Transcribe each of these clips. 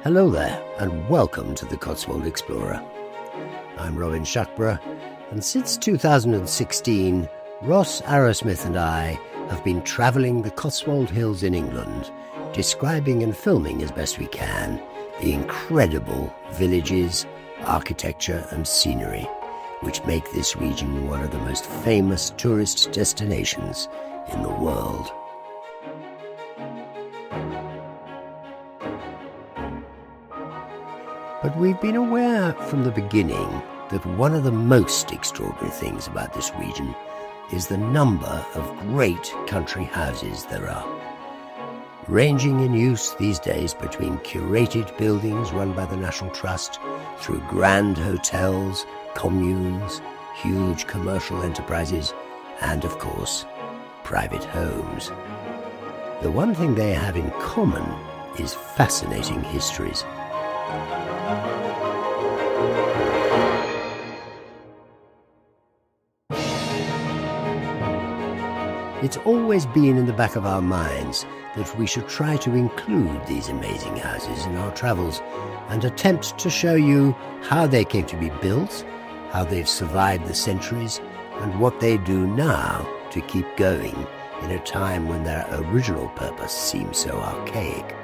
Hello there, and welcome to the Cotswold Explorer. I'm Robin Shuckburgh, and since 2016, Ross Arrowsmith and I have been travelling the Cotswold Hills in England, describing and filming as best we can the incredible villages, architecture and scenery which make this region one of the most famous tourist destinations in the world. But we've been aware from the beginning that one of the most extraordinary things about this region is the number of great country houses there are, ranging in use these days between curated buildings run by the National Trust through grand hotels, communes, huge commercial enterprises, and of course, private homes. The one thing they have in common is fascinating histories. It's always been in the back of our minds that we should try to include these amazing houses in our travels and attempt to show you how they came to be built, how they've survived the centuries, and what they do now to keep going in a time when their original purpose seems so archaic.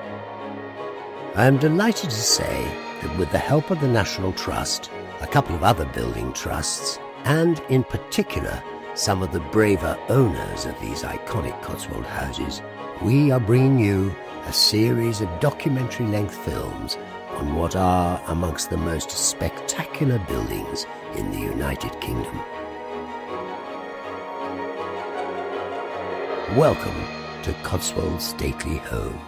I am delighted to say that with the help of the National Trust, a couple of other building trusts, and in particular some of the braver owners of these iconic Cotswold houses, we are bringing you a series of documentary-length films on what are amongst the most spectacular buildings in the United Kingdom. Welcome to Cotswold Stately Home.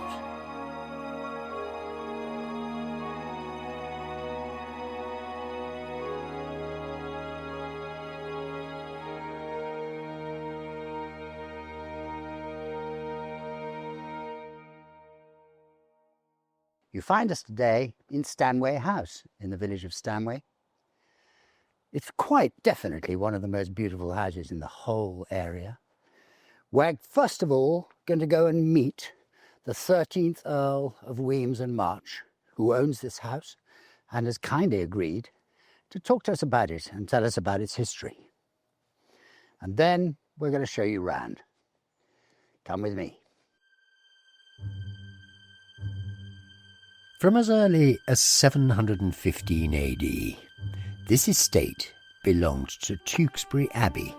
You find us today in Stanway House in the village of Stanway. It's quite definitely one of the most beautiful houses in the whole area. We're first of all going to go and meet the 13th Earl of Wemyss March, who owns this house and has kindly agreed to talk to us about it and tell us about its history. And then we're going to show you round. Come with me. From as early as 715 AD, this estate belonged to Tewkesbury Abbey.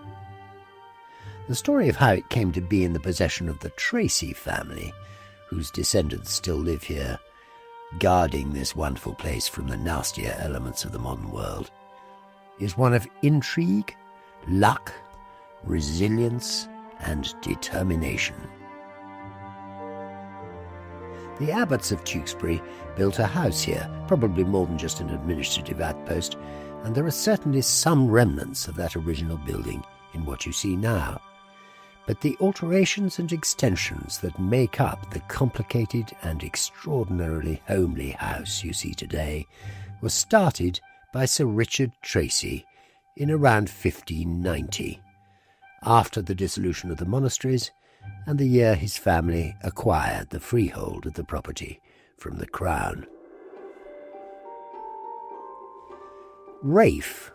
The story of how it came to be in the possession of the Tracy family, whose descendants still live here, guarding this wonderful place from the nastier elements of the modern world, is one of intrigue, luck, resilience, and determination. The abbots of Tewkesbury built a house here, probably more than just an administrative outpost, and there are certainly some remnants of that original building in what you see now. But the alterations and extensions that make up the complicated and extraordinarily homely house you see today were started by Sir Richard Tracy in around 1590, after the dissolution of the monasteries and the year his family acquired the freehold of the property from the Crown. Rafe,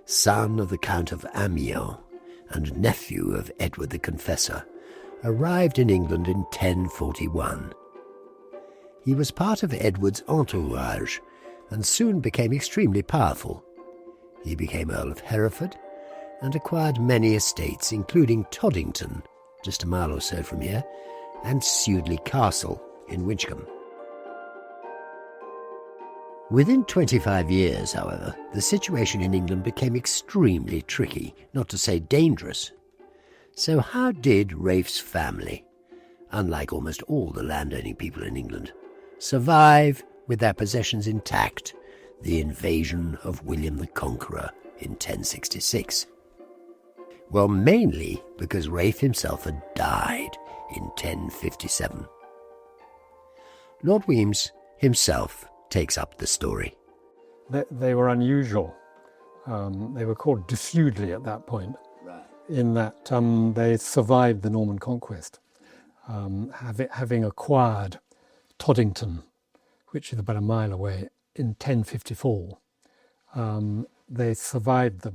son of the Count of Amiens and nephew of Edward the Confessor, arrived in England in 1041. He was part of Edward's entourage and soon became extremely powerful. He became Earl of Hereford and acquired many estates, including Toddington, just a mile or so from here, and Sudeley Castle in Winchcombe. Within 25 years, however, the situation in England became extremely tricky, not to say dangerous. So how did Rafe's family, unlike almost all the landowning people in England, survive with their possessions intact the invasion of William the Conqueror in 1066? Well, mainly because Rafe himself had died in 1057. Lord Wemyss himself takes up the story. They were unusual. They were called de feudly at that point, right, in that they survived the Norman conquest, having acquired Toddington, which is about a mile away, in 1054. They survived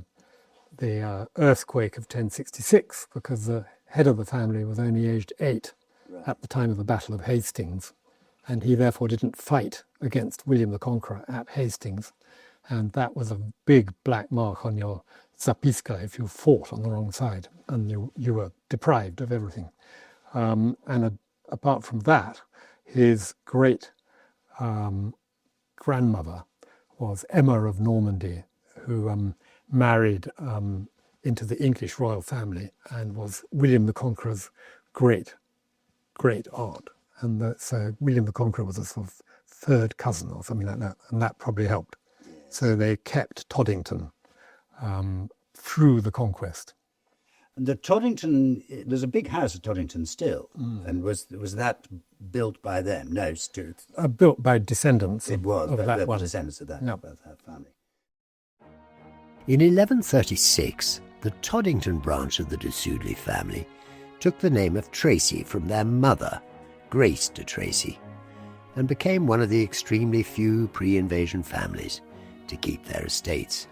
the earthquake of 1066 because the head of the family was only aged 8 at the time of the Battle of Hastings, and he therefore didn't fight against William the Conqueror at Hastings, and that was a big black mark on your zapiska if you fought on the wrong side, and you were deprived of everything. Apart from that, his great grandmother was Emma of Normandy, who married into the English royal family and was William the Conqueror's great aunt. And so William the Conqueror was a sort of third cousin or something like that, and that probably helped. Yes. So they kept Toddington through the conquest. And the Toddington, there's a big house at Toddington still, and was that built by them? No, still built by descendants. It was of that one. Descendants of that, Yep. of that family. In 1136, the Toddington branch of the de Sudeley family took the name of Tracy from their mother, Grace de Tracy, and became one of the extremely few pre-invasion families to keep their estates.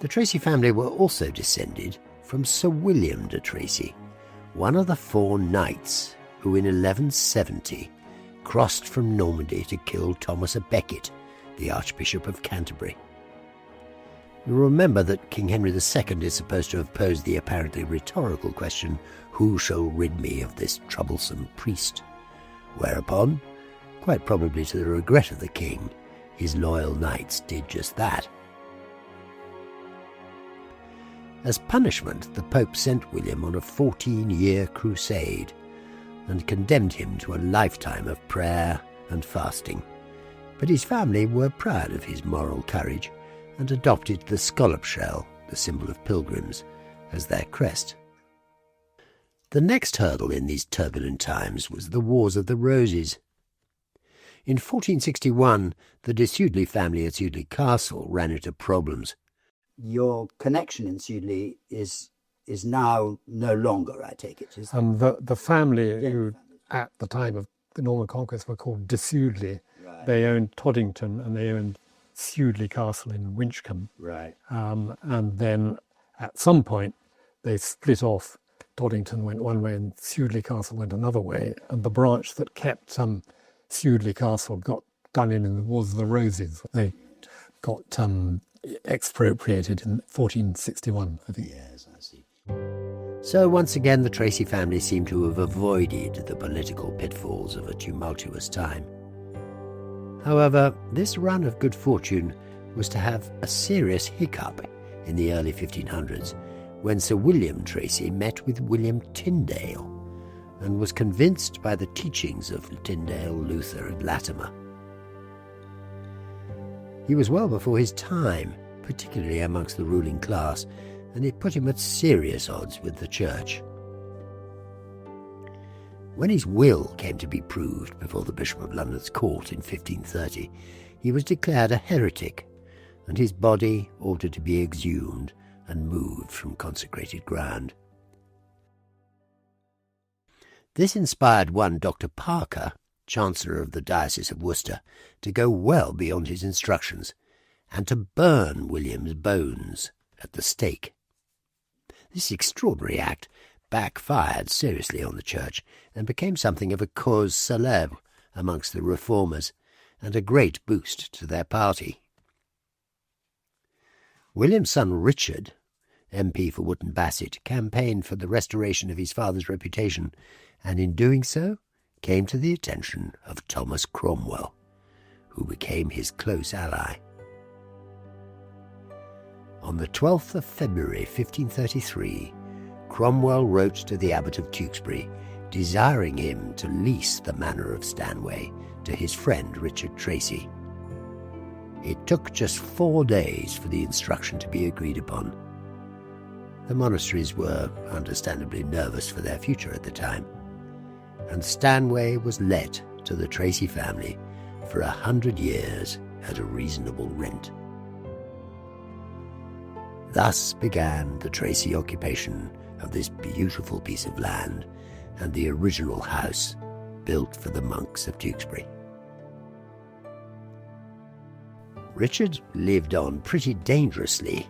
The Tracy family were also descended from Sir William de Tracy, one of the 4 knights who in 1170 crossed from Normandy to kill Thomas à Becket, the Archbishop of Canterbury. You remember that King Henry II is supposed to have posed the apparently rhetorical question, "Who shall rid me of this troublesome priest?" Whereupon, quite probably to the regret of the king, his loyal knights did just that. As punishment, the Pope sent William on a 14-year crusade and condemned him to a lifetime of prayer and fasting. But his family were proud of his moral courage and adopted the scallop shell, the symbol of pilgrims, as their crest. The next hurdle in these turbulent times was the Wars of the Roses. In 1461, the de Sudeley family at Sudeley Castle ran into problems. Your connection in Sudeley is now no longer, I take it. The family who, at the time of the Norman conquest, were called de Sudeley. Right. They owned Toddington and they owned Sudeley Castle in Winchcombe. Right. And then at some point they split off. Toddington went one way and Sudeley Castle went another way. And the branch that kept Sudeley Castle got done in the Wars of the Roses. They got expropriated in 1461, I think. Yes, I see. So once again, the Tracy family seemed to have avoided the political pitfalls of a tumultuous time. However, this run of good fortune was to have a serious hiccup in the early 1500s when Sir William Tracy met with William Tyndale and was convinced by the teachings of Tyndale, Luther and Latimer. He was well before his time, particularly amongst the ruling class, and it put him at serious odds with the church. When his will came to be proved before the Bishop of London's court in 1530, he was declared a heretic, and his body ordered to be exhumed and moved from consecrated ground. This inspired one Dr. Parker, Chancellor of the Diocese of Worcester, to go well beyond his instructions and to burn William's bones at the stake. This extraordinary act backfired seriously on the church and became something of a cause célèbre amongst the reformers and a great boost to their party. William's son Richard, MP for Wootton Bassett, campaigned for the restoration of his father's reputation, and in doing so came to the attention of Thomas Cromwell, who became his close ally. On the 12th of February 1533, Cromwell wrote to the Abbot of Tewkesbury, desiring him to lease the manor of Stanway to his friend Richard Tracy. It took just 4 days for the instruction to be agreed upon. The monasteries were understandably nervous for their future at the time, and Stanway was let to the Tracy family for 100 years at a reasonable rent. Thus began the Tracy occupation of this beautiful piece of land and the original house built for the monks of Tewkesbury. Richard lived on pretty dangerously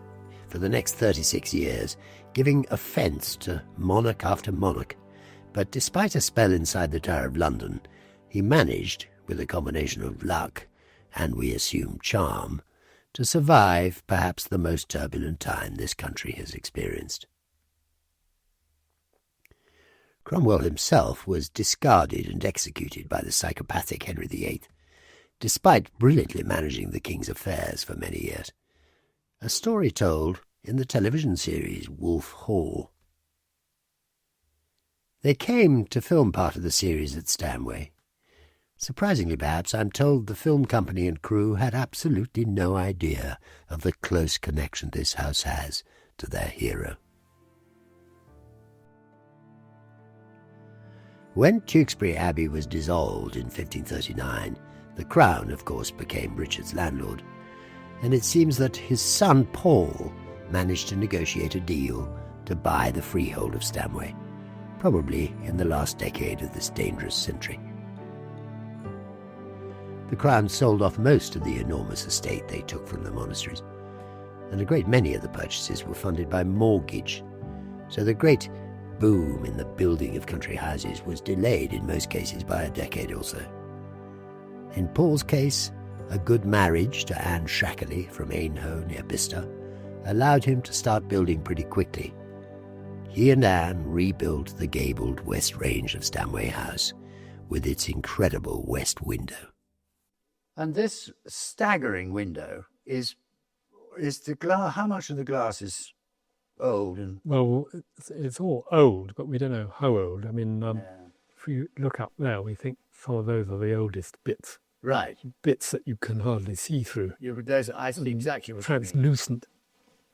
for the next 36 years, giving offence to monarch after monarch, but despite a spell inside the Tower of London, he managed, with a combination of luck and, we assume, charm, to survive perhaps the most turbulent time this country has experienced. Cromwell himself was discarded and executed by the psychopathic Henry VIII, despite brilliantly managing the king's affairs for many years. A story told in the television series Wolf Hall. They came to film part of the series at Stanway. Surprisingly, perhaps, I'm told the film company and crew had absolutely no idea of the close connection this house has to their hero. When Tewkesbury Abbey was dissolved in 1539, the Crown, of course, became Richard's landlord, and it seems that his son Paul managed to negotiate a deal to buy the freehold of Stanway, probably in the last decade of this dangerous century. The Crown sold off most of the enormous estate they took from the monasteries, and a great many of the purchases were funded by mortgage, so the great boom in the building of country houses was delayed in most cases by a decade or so. In Paul's case, a good marriage to Anne Shackley from Aynhoe near Bicester allowed him to start building pretty quickly. He and Anne rebuilt the gabled west range of Stanway House with its incredible west window. And this staggering window is the glass. How much of the glass is old? And Well, it's all old, but we don't know how old. I mean, if you look up there, we think some of those are the oldest bits. right, Bits that you can hardly see through. I see exactly what you mean. Translucent.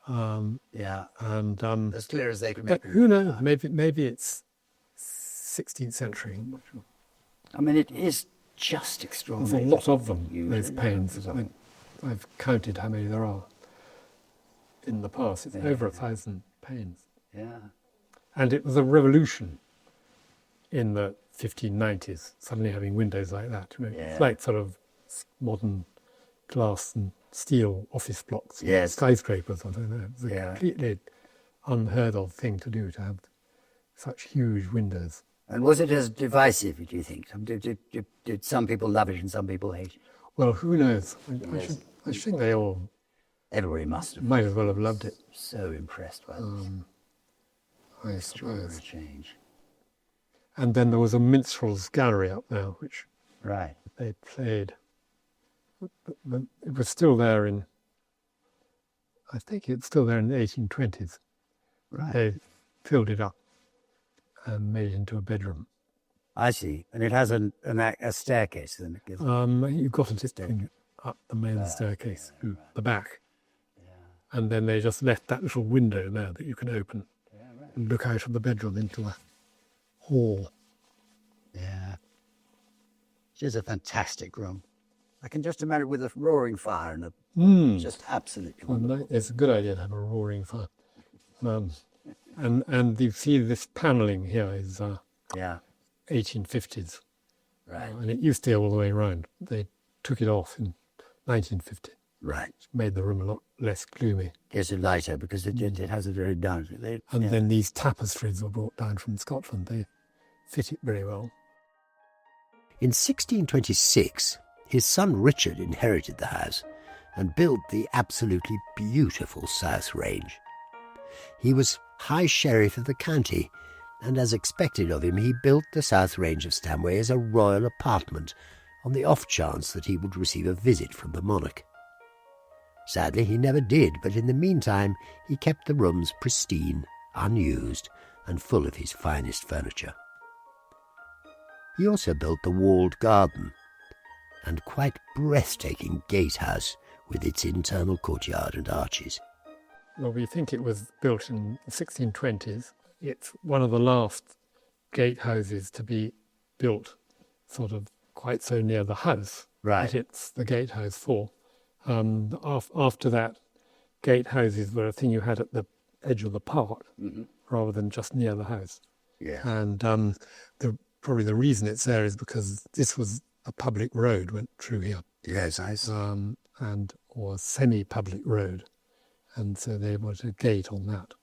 Yeah, And as clear as they can but make. who knows? Maybe it's 16th century. I'm not sure. I mean, it is just There's extraordinary. a lot of them, Usually, those panes. yeah. I've counted how many there are in the past. It's Yeah. over 1,000 panes. Yeah, And it was a revolution in the 1590s, suddenly having windows like that. You know, Yeah. It's like sort of modern glass and steel office blocks, Yes. skyscrapers, I don't know. It's a Yeah. completely unheard of thing to do, to have such huge windows. and was it as divisive? Do you think? Did some people love it and some people hate it? Well, who knows? Yes. I think they all Everybody must have might as well have loved it, been so impressed by this I extraordinary suppose. change. And then there was a minstrel's gallery up there, which Right. they played. It was still there I think it's still there in the 1820s. Right. They filled it up and made it into a bedroom. I see. And it has a staircase, then it gives. You've got to just up the main staircase through the back. And then they just left that little window there that you can open and look out of the bedroom into a hall. Yeah. It is a fantastic room. I can just imagine with a roaring fire and just absolutely wonderful. It's a good idea to have a roaring fire. And you see this panelling here is Yeah. 1850s. Right. And it used to be all the way around. They took it off in 1950. Right. Made the room a lot less gloomy. Gives it lighter because it has a very dark. And then these tapestries were brought down from Scotland. They fit it very well. In 1626, his son Richard inherited the house and built the absolutely beautiful South Range. He was High Sheriff of the county, and as expected of him, he built the South Range of Stanway as a royal apartment on the off chance that he would receive a visit from the monarch. Sadly, he never did, but in the meantime, he kept the rooms pristine, unused, and full of his finest furniture. He also built the walled garden and quite breathtaking gatehouse with its internal courtyard and arches. Well, we think it was built in the 1620s. It's one of the last gatehouses to be built sort of quite so near the house Right. that it's the gatehouse for. After that, gatehouses were a thing you had at the edge of the park rather than just near the house. Yeah. And the probably the reason it's there is because this was a public road went through here. Yes, I see. Or a semi-public road, and so they wanted a gate on that,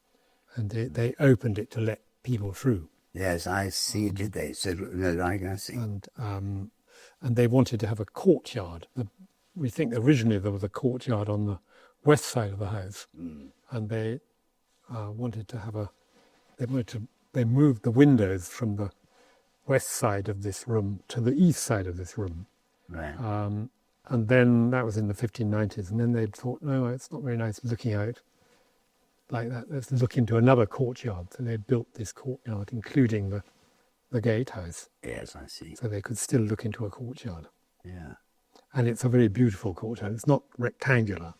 and they opened it to let people through. Yes, I see. Did they? So no, I see. And they wanted to have a courtyard. We think originally there was a courtyard on the west side of the house, and they wanted to have they moved the windows from the west side of this room to the east side of this room. Right. And then that was in the 1590s, and then they thought, no, it's not very nice looking out like that. Let's look into another courtyard. So they built this courtyard, including the gatehouse. Yes, I see. So they could still look into a courtyard. Yeah. And it's a very beautiful courtyard. It's not rectangular.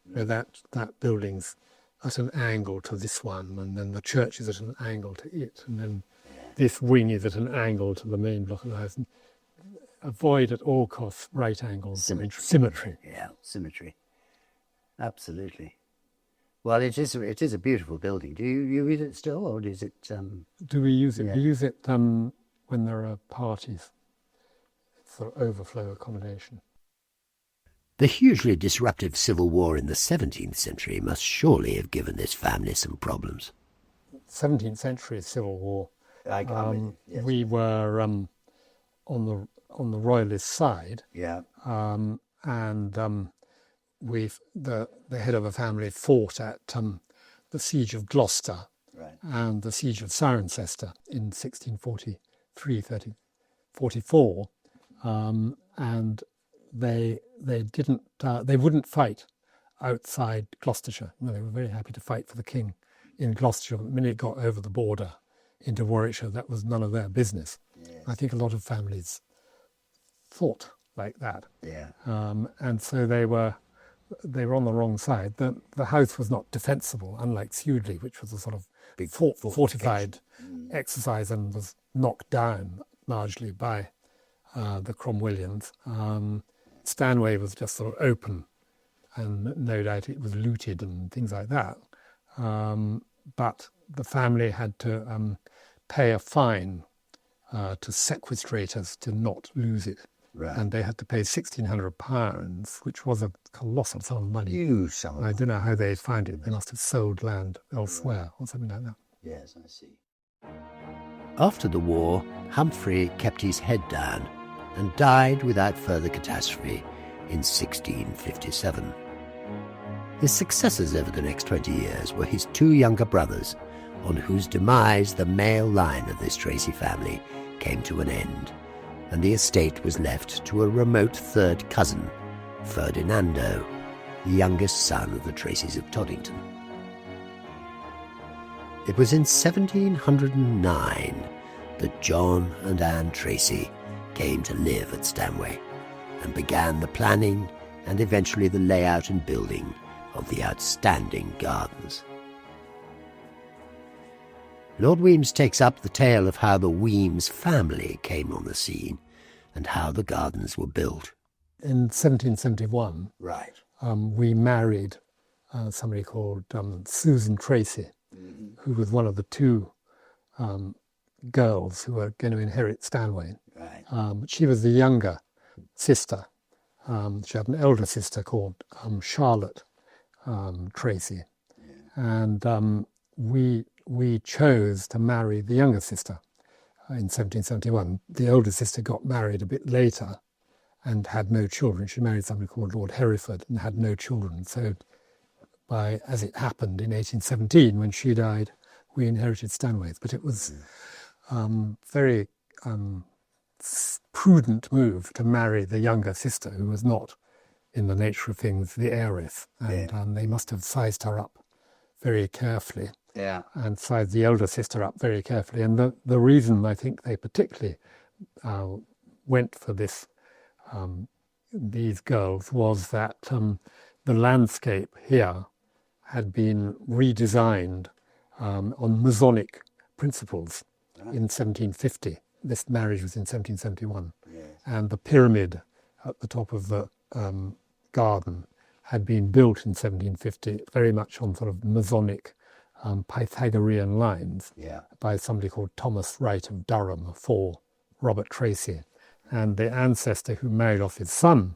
You know, that building's at an angle to this one, and then the church is at an angle to it, and then this wing is at an angle to the main block of the house. And avoid at all costs right angles. Symmetry. Yeah, symmetry. Absolutely. Well, it is a beautiful building. Do you use it still, or is it? Do we use it? Yeah. We use it when there are parties. It's sort of overflow accommodation. The hugely disruptive civil war in the 17th century must surely have given this family some problems. 17th century civil war. Yes. We were on the royalist side. Yeah. And the head of a family fought at the siege of Gloucester, Right. and the siege of Cirencester in 1644, and they wouldn't fight outside Gloucestershire. No, they were very happy to fight for the king in Gloucestershire. The minute it got over the border into Warwickshire, that was none of their business. Yes. I think a lot of families thought like that. Yeah. And so they were on the wrong side. The house was not defensible, unlike Sudeley, which was a sort of Big fortified exercise and was knocked down largely by the Cromwellians. Stanway was just sort of open, and no doubt it was looted and things like that. But the family had to pay a fine to sequestrators to not lose it. Right. And they had to pay £1,600, which was a colossal sum of money. Huge sum of I don't know how they found it. They must have sold land elsewhere or something like that. Yes, I see. After the war, Humphrey kept his head down and died without further catastrophe in 1657. His successors over the next 20 years were his two younger brothers, on whose demise the male line of this Tracy family came to an end, and the estate was left to a remote third cousin, Ferdinando, the youngest son of the Tracys of Toddington. It was in 1709 that John and Anne Tracy came to live at Stanway and began the planning and eventually the layout and building of the outstanding gardens. Lord Wemyss takes up the tale of how the Wemyss family came on the scene and how the gardens were built. In 1771, Right. we married somebody called Susan Tracy, who was one of the two girls who were going to inherit Stanway. Right. She was the younger sister. She had an elder sister called Charlotte Tracy. Yeah. And we chose to marry the younger sister in 1771. The older sister got married a bit later and had no children. She married somebody called Lord Hereford and had no children. So as it happened in 1817, when she died, we inherited Stanways. But it was very prudent move to marry the younger sister, who was not, in the nature of things, the heiress. And they must have sized her up very carefully. Yeah. And sized the elder sister up very carefully. And the reason I think they particularly went for these girls was that the landscape here had been redesigned on Masonic principles in 1750. This marriage was in 1771. Yes. And the pyramid at the top of the garden had been built in 1750, very much on sort of Masonic Pythagorean lines, Yeah. by somebody called Thomas Wright of Durham for Robert Tracy, and the ancestor who married off his son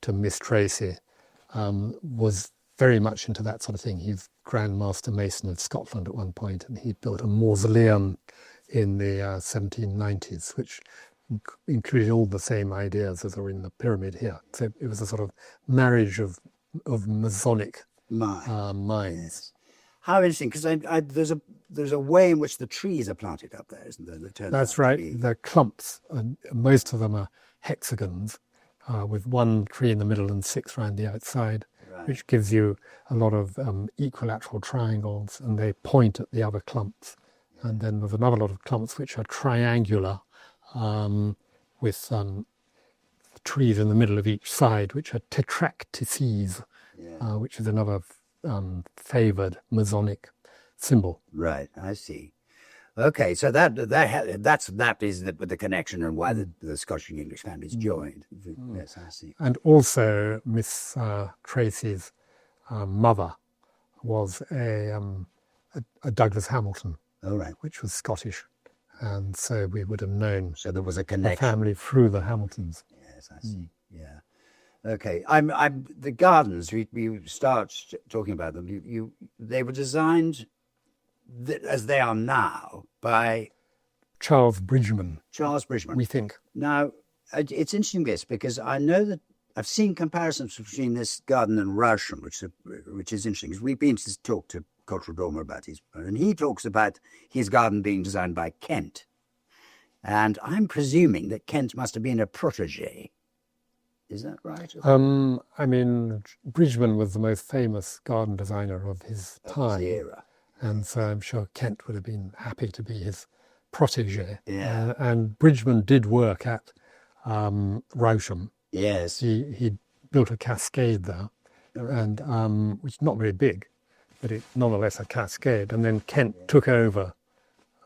to Miss Tracy was very much into that sort of thing. He's Grand Master Mason of Scotland at one point, and he built a mausoleum in the 1790s, which included all the same ideas as are in the pyramid here. So it was a sort of marriage of Masonic minds. How interesting, because there's a way in which the trees are planted up there, isn't there? That's right. They're clumps, and most of them are hexagons, with one tree in the middle and 6 around the outside, which gives you a lot of equilateral triangles, and they point at the other clumps. And then there's another lot of clumps which are triangular, with trees in the middle of each side, which are tetractices, which is another favoured Masonic symbol. Right, I see. Okay, so that is the connection and why the Scottish and English families joined. Yes, I see. And also, Miss Tracy's mother was a Douglas Hamilton, which was Scottish, and so we would have known. So there was a connection. The family through the Hamiltons. Yes, I see. Yeah. Okay. I'm the gardens. We start talking about them. They were designed as they are now by Charles Bridgman. Charles Bridgman, we think. Now, it's interesting this because I know that I've seen comparisons between this garden and Rousham, which is interesting. Because we've been to talk to Cotswold Dormer about his, and he talks about his garden being designed by Kent, and I'm presuming that Kent must have been a protege. Is that right? I mean, Bridgman was the most famous garden designer of his time. His era. And so I'm sure Kent would have been happy to be his protege. Yeah. And Bridgman did work at Rousham. Yes. He built a cascade there, and which is not very big, but it's nonetheless a cascade. And then Kent took over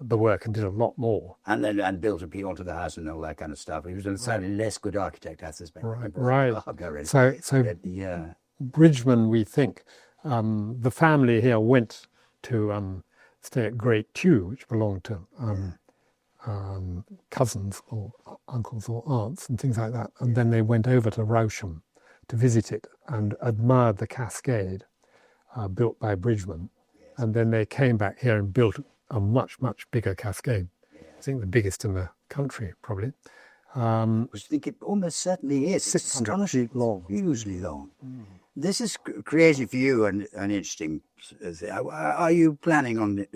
the work and did a lot more. And built appeal to the house and all that kind of stuff. He was a slightly less good architect, I suspect. Right. So Bridgman, we think, the family here went to stay at Great Tew, which belonged to cousins or uncles or aunts and things like that. And then they went over to Rousham to visit it and admired the cascade built by Bridgman. And then they came back here and built a much, much bigger cascade. I think the biggest in the country, probably. I think it almost certainly is. 600 feet long. Hugely long. This is creative for you and interesting. Are you planning on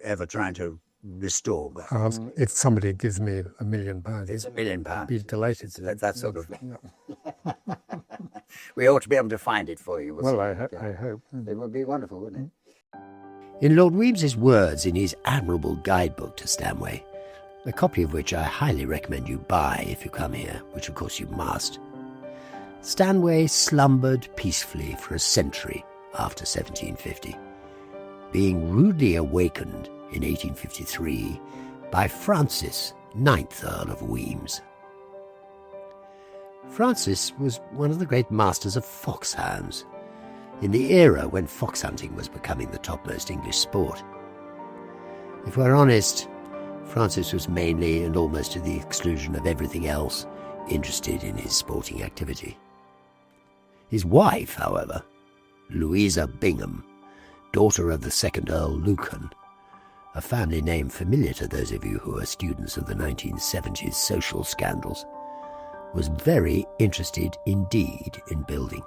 ever trying to restore that? If somebody gives me £1 million, it's £1 million. I'd be delighted. So that sort of. We ought to be able to find it for you. Well, I hope. It would be wonderful, wouldn't it? In Lord Wemyss's words in his admirable guidebook to Stanway, a copy of which I highly recommend you buy if you come here, which of course you must, Stanway slumbered peacefully for a century after 1750, being rudely awakened in 1853 by Francis, 9th Earl of Wemyss. Francis was one of the great masters of foxhounds, in the era when fox hunting was becoming the topmost English sport. If we're honest, Francis was mainly and almost to the exclusion of everything else interested in his sporting activity. His wife, however, Louisa Bingham, daughter of the 2nd Earl Lucan, a family name familiar to those of you who are students of the 1970s social scandals, was very interested indeed in building.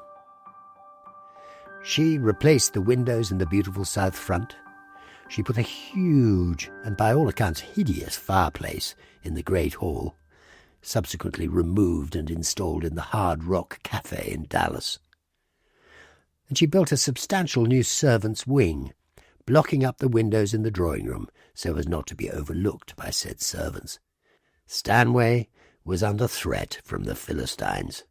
She replaced the windows in the beautiful south front. She put a huge and by all accounts hideous fireplace in the Great Hall, subsequently removed and installed in the Hard Rock Cafe in Dallas. And she built a substantial new servants' wing, blocking up the windows in the drawing room so as not to be overlooked by said servants. Stanway was under threat from the Philistines.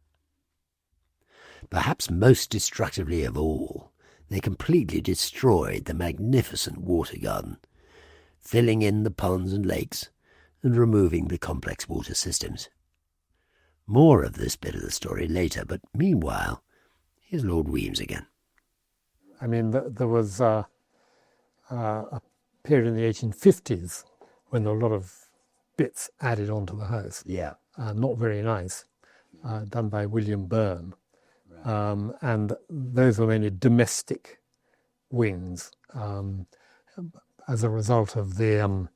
Perhaps most destructively of all, they completely destroyed the magnificent water garden, filling in the ponds and lakes and removing the complex water systems. More of this bit of the story later, but meanwhile, here's Lord Wemyss again. I mean, there was a period in the 1850s when there were a lot of bits added onto the house. Yeah. Not very nice, done by William Byrne. And those were mainly domestic wings as a result of the,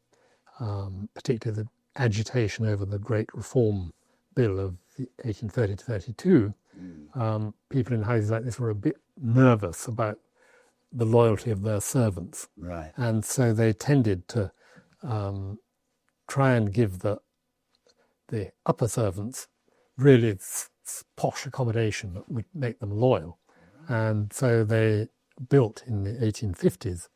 particularly the agitation over the Great Reform Bill of 1830 to 32. People in houses like this were a bit nervous about the loyalty of their servants. Right. And so they tended to try and give the upper servants really posh accommodation that would make them loyal. And so they built in the 1850s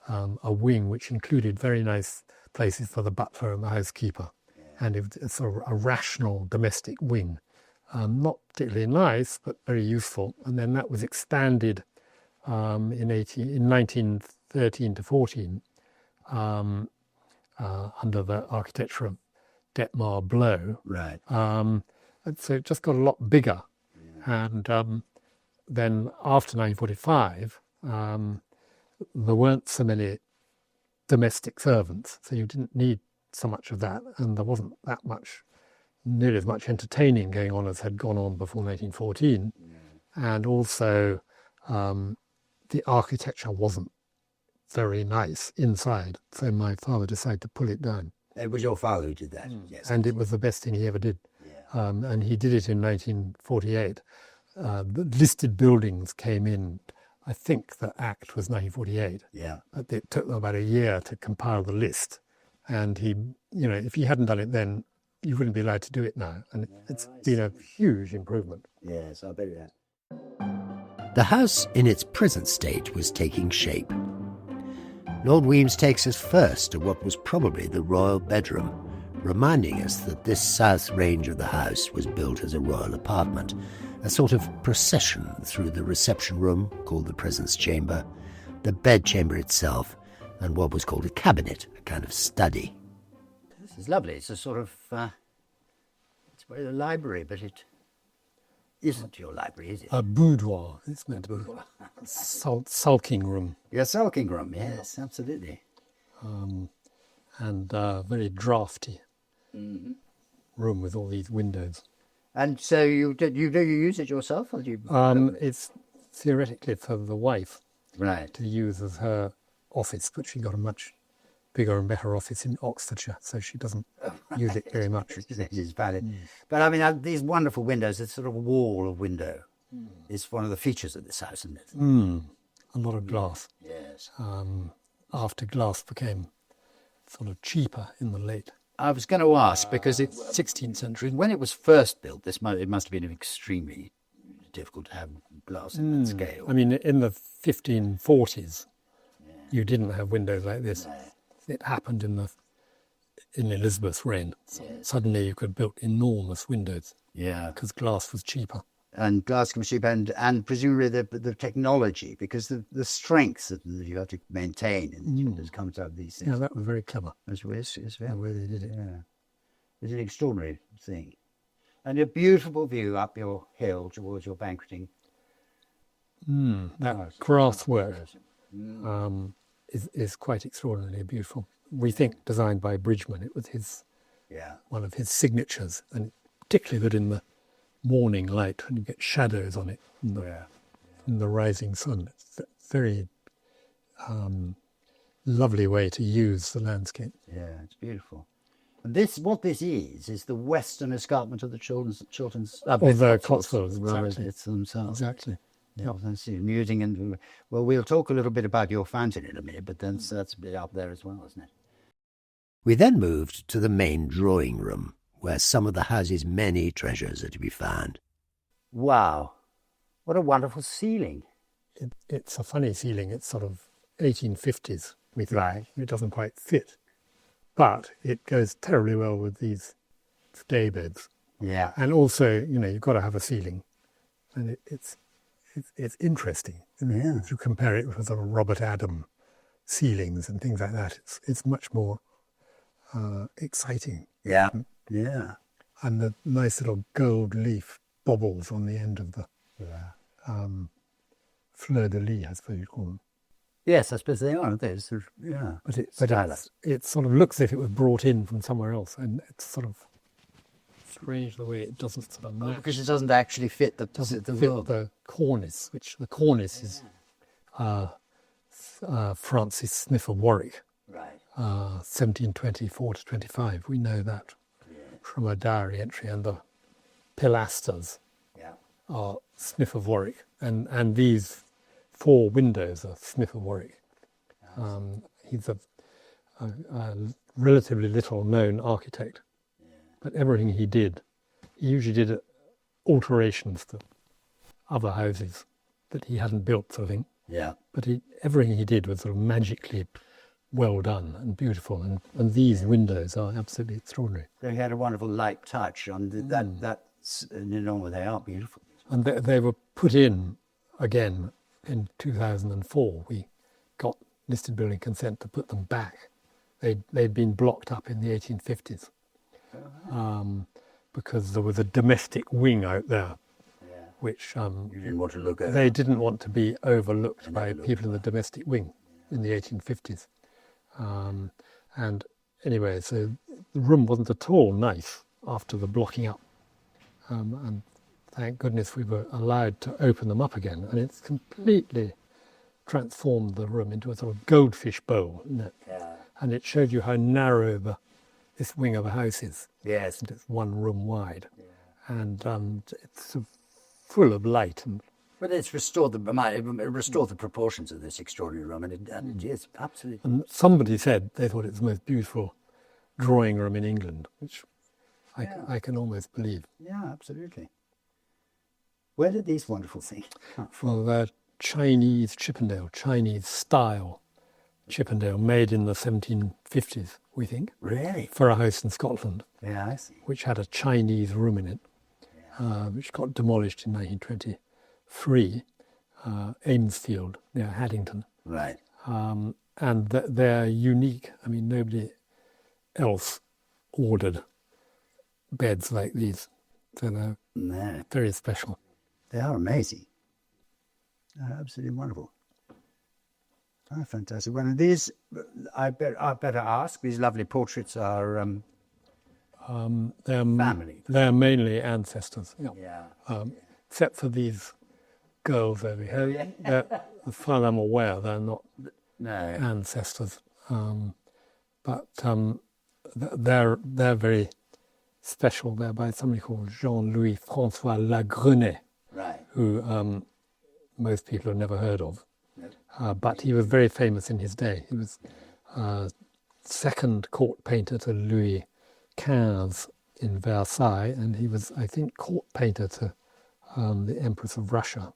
a wing which included very nice places for the butler and the housekeeper. And it's sort of a rational domestic wing. Not particularly nice, but very useful. And then that was expanded in 1913 to 14 under the architecture of Detmar Blow. Right. And so it just got a lot bigger. And then after 1945, there weren't so many domestic servants, so you didn't need so much of that, and there wasn't that much, nearly as much entertaining going on as had gone on before 1914. And also the architecture wasn't very nice inside, so my father decided to pull it down. It was your father who did that. Yes. And it was the best thing he ever did. And he did it in 1948. The listed buildings came in, I think the Act was 1948. Yeah. It took them about a year to compile the list. And he, if he hadn't done it then, you wouldn't be allowed to do it now. And it's been a huge improvement. Yes, I bet that. The house in its present state was taking shape. Lord Wemyss takes us first to what was probably the royal bedroom, reminding us that this south range of the house was built as a royal apartment, a sort of procession through the reception room, called the presence chamber, the bedchamber itself, and what was called a cabinet, a kind of study. This is lovely. It's a sort of, it's a library, but it isn't your library, is it? A boudoir. It's meant to be sulking room. Your sulking room, yes, absolutely. And very drafty room with all these windows. And so you use it yourself, or do you? It's theoretically for the wife Right. to use as her office, but she got a much bigger and better office in Oxfordshire, so she doesn't use it very much. It is valid. But I mean, these wonderful windows, this sort of wall of window, is one of the features of this house, isn't it? A lot of glass. Yes. After glass became sort of cheaper in the late I was going to ask, because it's 16th century. when it was first built, it must have been extremely difficult to have glass in that scale. I mean, in the 1540s, you didn't have windows like this. It happened in Elizabeth's reign. Suddenly you could build enormous windows Yeah. because glass was cheaper. And glass can be cheap, and presumably the technology, because the strength that you have to maintain in these windows comes out of these things. Yeah, that was very clever, It's the way they did it. yeah. It's an extraordinary thing. And a beautiful view up your hill towards your banqueting. That grass work is quite extraordinarily beautiful. We think designed by Bridgman. It was one of his signatures, and particularly that in the morning light when you get shadows on it in the rising sun. It's a very lovely way to use the landscape. Yeah, it's beautiful. And what this is the western escarpment of the Chilterns. Of the Cotswolds, rather exactly. it's themselves. Exactly. Yeah, that's amusing. And well, we'll talk a little bit about your fountain in a minute, but then that's a bit up there as well, isn't it? We then moved to the main drawing room, where some of the house's many treasures are to be found. Wow, what a wonderful ceiling! It's a funny ceiling. It's sort of 1850s. We think. Right. It doesn't quite fit, but it goes terribly well with these day beds. Yeah, And also, you've got to have a ceiling, and it's interesting. Yeah. If you compare it with the Robert Adam ceilings and things like that, it's much more exciting. yeah. And the nice little gold leaf baubles on the end of the fleur de lis, I suppose you call them. Yes, I suppose they are, aren't they? Sort of, yeah. But it sort of looks as if it was brought in from somewhere else, and it's sort of strange the way it doesn't sort of match. Because it doesn't actually fit the The cornice, which the cornice is Francis Smith of Warwick, Right. 1724 to 25. We know that from a diary entry, and the pilasters Yeah. are Smith of Warwick, and these 4 windows are Smith of Warwick. He's a relatively little known architect, but everything he usually did alterations to other houses that he hadn't built, sort of thing. Yeah. But everything he did was sort of magically well done and beautiful, and these windows are absolutely extraordinary. They had a wonderful light touch on that's, you know, they are beautiful. And they were put in again in 2004. We got listed building consent to put them back. They'd been blocked up in the 1850s because there was a domestic wing out there, which You didn't want to look at. they didn't want to be overlooked by people in the domestic wing in the 1850s. And anyway, so the room wasn't at all nice after the blocking up. And thank goodness we were allowed to open them up again. And it's completely transformed the room into a sort of goldfish bowl, isn't it? Yeah. And it showed you how narrow this wing of a house is. Yes. And it's 1 room wide. And it's sort of full of light. But it's restored the proportions of this extraordinary room, and it is absolutely. And somebody said they thought it was the most beautiful drawing room in England, which I can almost believe. Yeah, absolutely. Where did these wonderful things come from? Well, they're Chinese Chippendale, Chinese style Chippendale, made in the 1750s, we think, Really? for a house in Scotland, Yeah, I see. which had a Chinese room in it, which got demolished in 1923, Amesfield, near Haddington. Right. And they're unique. I mean, nobody else ordered beds like these, so they're No, very special. they are amazing. They're absolutely wonderful. Oh, fantastic. Well, and these, I better ask, these lovely portraits are They're family. They're mainly ancestors. Yeah. Yeah. Except for these girls over here. As far as I'm aware, they're not No. ancestors, but they're very special. They're by somebody called Jean-Louis François Lagrenet, Right. who most people have never heard of. But he was very famous in his day. He was second court painter to Louis XV in Versailles, and he was, I think, court painter to the Empress of Russia.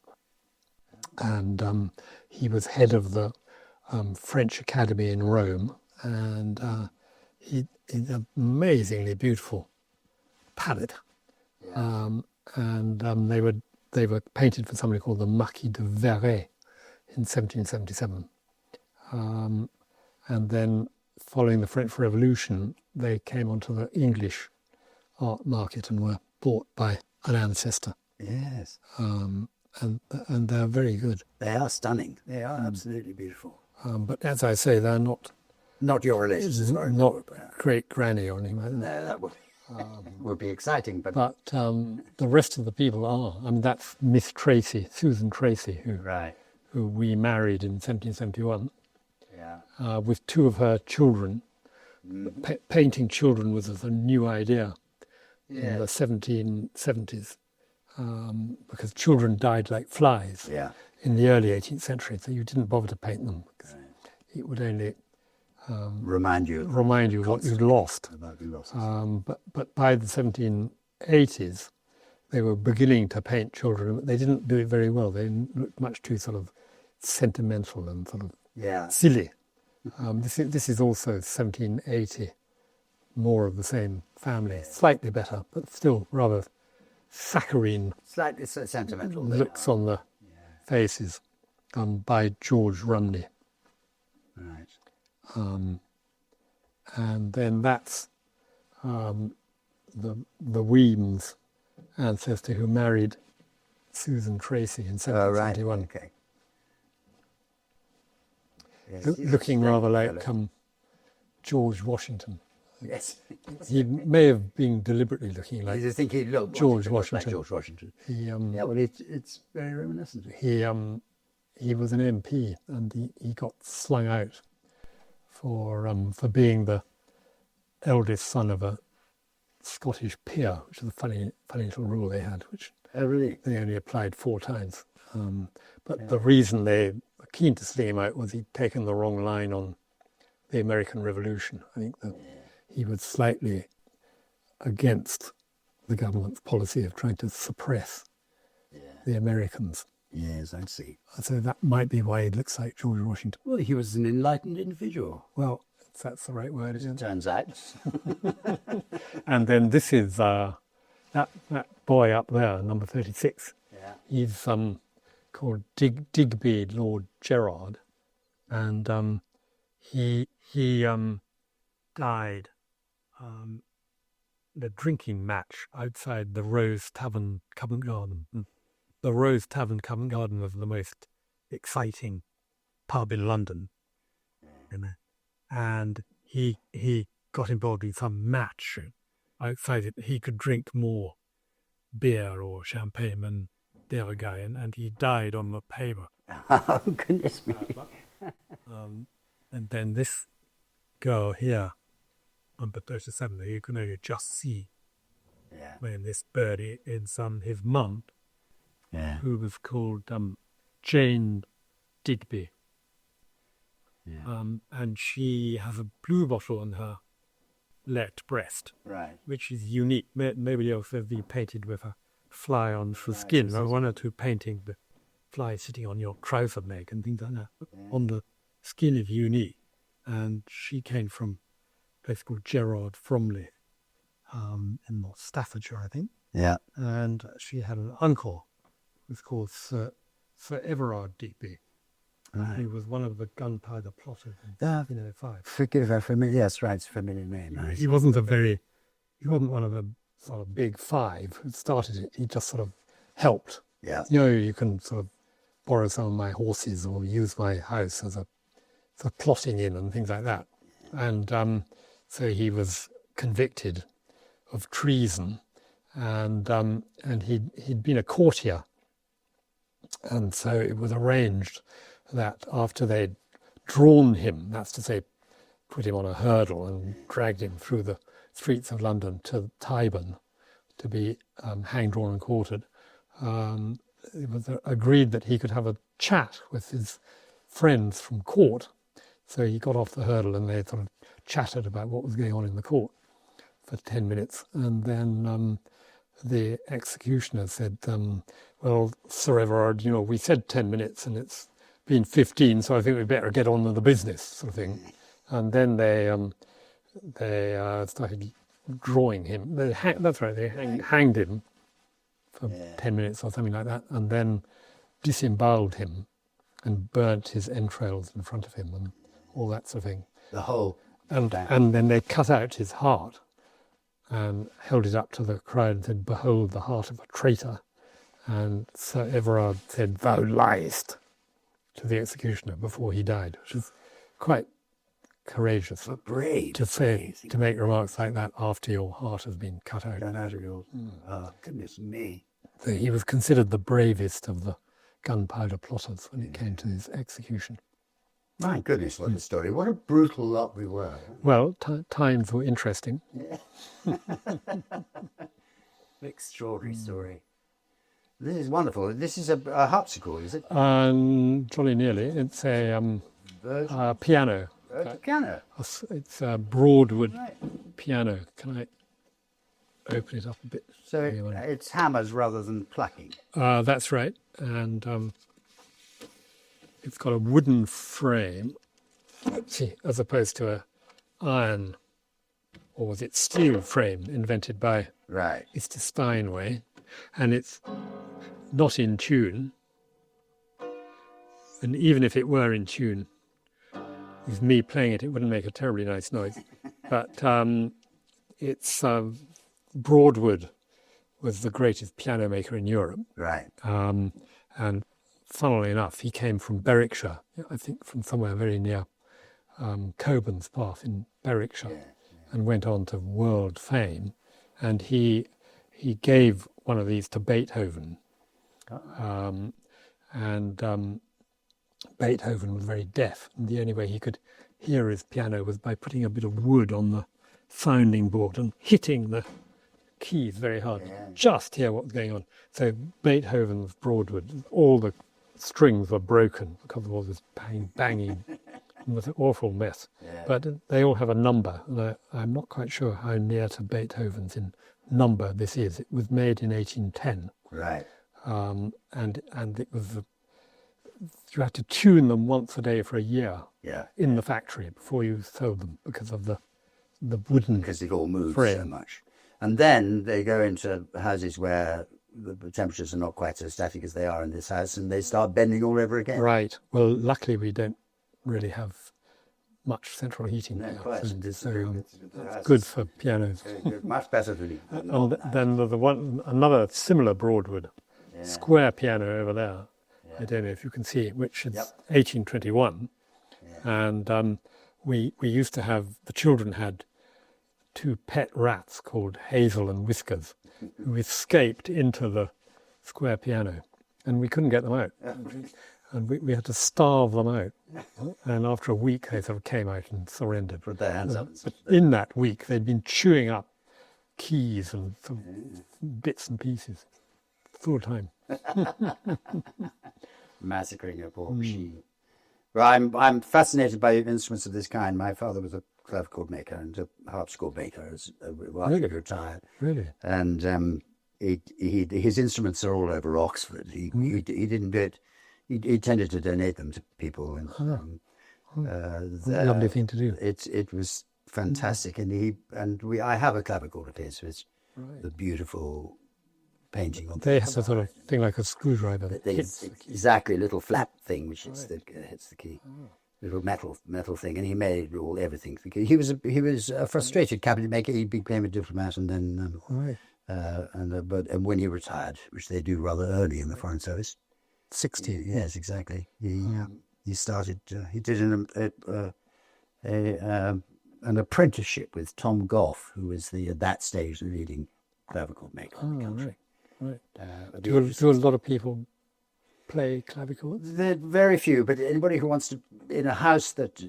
And he was head of the French Academy in Rome, and he's an amazingly beautiful palette. They were painted for somebody called the Marquis de Verret in 1777. And then, following the French Revolution, they came onto the English art market and were bought by an ancestor. Yes. And they're very good. They are stunning. They are absolutely beautiful. But as I say, they're not Your relations, as far as not great granny or anything like that. No, that would be exciting, but But the rest of the people are. I mean, that's Miss Tracy, Susan Tracy, right. who we married in 1771 Yeah. with 2 of her children. Painting children was a new idea in the 1770s because children died like flies Yeah. in the early 18th century, so you didn't bother to paint them because it would only Remind you what you'd lost. about your losses. But by the 1780s, they were beginning to paint children, but they didn't do it very well. They looked much too sort of sentimental and sort of Yeah. silly. This is also 1780, more of the same family, slightly better, but still rather saccharine Slightly sentimental. they looks on the faces, by George Rumney. are. Right. And then that's the Weems ancestor who married Susan Tracy in 1771. Okay. Yes, he's a looking strange rather like fellow. George Washington. Yes. He may have been deliberately looking like You think he looked George wanted to look like Washington. George Washington. he Yeah, well, it's very reminiscent. he was an MP, and he got slung out for being the eldest son of a Scottish peer, which is a funny little rule they had, which Oh, really? they only applied 4 times. But the reason they were keen to sling him out was he'd taken the wrong line on the American Revolution. I think that he was slightly against the government's policy of trying to suppress the Americans. Yes, I see. So that might be why he looks like George Washington. Well, he was an enlightened individual. Well, if that's the right word, isn't it? Turns out. And then this is that boy up there, number 36. Yeah. He's called Digby Lord Gerard, and he died in a drinking match outside the Rose Tavern, Covent Garden. The Rose Tavern, Covent Garden was the most exciting pub in London, you know. And he got involved in some match outside it. He could drink more beer or champagne than the other guy, and he died on the pavement. Oh, goodness me. And then this girl here, number 37, that you can only just see, Yeah. when this birdie is his mum, Yeah. who was called Jane Digby. Yeah. And she has a blue bottle on her left breast, Right. which is unique. Nobody else has been painted with a fly on the skin. this There are is- 1 or 2 paintings, the fly sitting on your trouser leg and things like that. But on the skin is unique. And she came from a place called Gerard Fromley in North Staffordshire, I think. Yeah. And she had an uncle who was called Sir Everard Digby, Right. who was one of the gunpowder plotters in Yeah. 1705. Forgive her familiar. Yes, right. It's a familiar name. Right. He wasn't one of the sort of big 5 who started it. He just sort of helped. Yeah. You know, you can sort of borrow some of my horses or use my house as a for plotting in and things like that. And so he was convicted of treason, and he'd been a courtier. And so it was arranged that after they'd drawn him, that's to say, put him on a hurdle and dragged him through the streets of London to Tyburn to be hanged, drawn and quartered, it was agreed that he could have a chat with his friends from court. So he got off the hurdle and they sort of chatted about what was going on in the court for 10 minutes. And then the executioner said, well, Sir Everard, you know, we said 10 minutes and it's been 15, so I think we better get on with the business, sort of thing. And then they started drawing him. That's right, they hanged him for 10 minutes or something like that, and then disemboweled him and burnt his entrails in front of him and all that sort of thing. The whole. And then they cut out his heart and held it up to the crowd and said, "Behold the heart of a traitor." And Sir Everard said, "Thou liest," to the executioner before he died, which is quite courageous But brave. to say, to make remarks like that after your heart has been cut out. Done out of yours. Oh, goodness me. So he was considered the bravest of the gunpowder plotters when it came to his execution. My goodness, what a story. What a brutal lot we were. Well, times were interesting. Extraordinary story. This is wonderful. This is a harpsichord, is it? Jolly nearly. It's a piano. A piano. It's a Broadwood Right. piano. Can I open it up a bit? So it's hammers rather than plucking. That's right. And it's got a wooden frame, as opposed to a iron, or was it steel frame invented by Right. Mr. Stanway, and it's not in tune. And even if it were in tune, with me playing it, it wouldn't make a terribly nice noise. But it's Broadwood was the greatest piano maker in Europe, Right. and funnily enough, he came from Berwickshire, I think from somewhere very near Coburn's Path in Berwickshire, and went on to world fame. And he gave one of these to Beethoven. Beethoven was very deaf, and the only way he could hear his piano was by putting a bit of wood on the sounding board and hitting the keys very hard to just hear what was going on. So Beethoven's Broadwood, all the strings were broken because of all this banging. It was an awful mess. But they all have a number, and I'm not quite sure how near to Beethoven's in number this is. It was made in 1810. Right. And it was you had to tune them once a day for a year in the factory before you sold them because of the wooden Because it all moves frame. so much. And then they go into houses where the temperatures are not quite so static as they are in this house, and they start bending all over again. Right. Well, luckily we don't really have much central heating. No, here, quite. so It's it's good for pianos. Much better for me. And then there's another similar Broadwood square piano over there. I don't know if you can see it, which is 1821. And we used to have, the children had two pet rats called Hazel and Whiskers, who escaped into the square piano, and we couldn't get them out. And we had to starve them out. And after a week, they sort of came out and surrendered. Put their hands up. But in that week, they'd been chewing up keys and sort of bits and pieces full time. Massacring a poor machine. Well, I'm fascinated by instruments of this kind. My father was a clavichord maker and a harpsichord maker after he retired. Really? And his instruments are all over Oxford. He didn't do it. He tended to donate them to people. And, lovely thing to do. It was fantastic. I have a clavichord of his. It's the beautiful painting on They have a sort of thing like a screwdriver that hits the key. exactly, a little flat thing which hits the key, little metal thing, and he made everything. He was a frustrated cabinet maker. He became a diplomat, and then and when he retired, which they do rather early in the Foreign Service, 60. Yes, exactly. He started. He did an apprenticeship with Tom Goff, who was at that stage the leading clavichord maker in the country. Right. Do a lot of people play clavichords? There are very few, but anybody who wants to, in a house that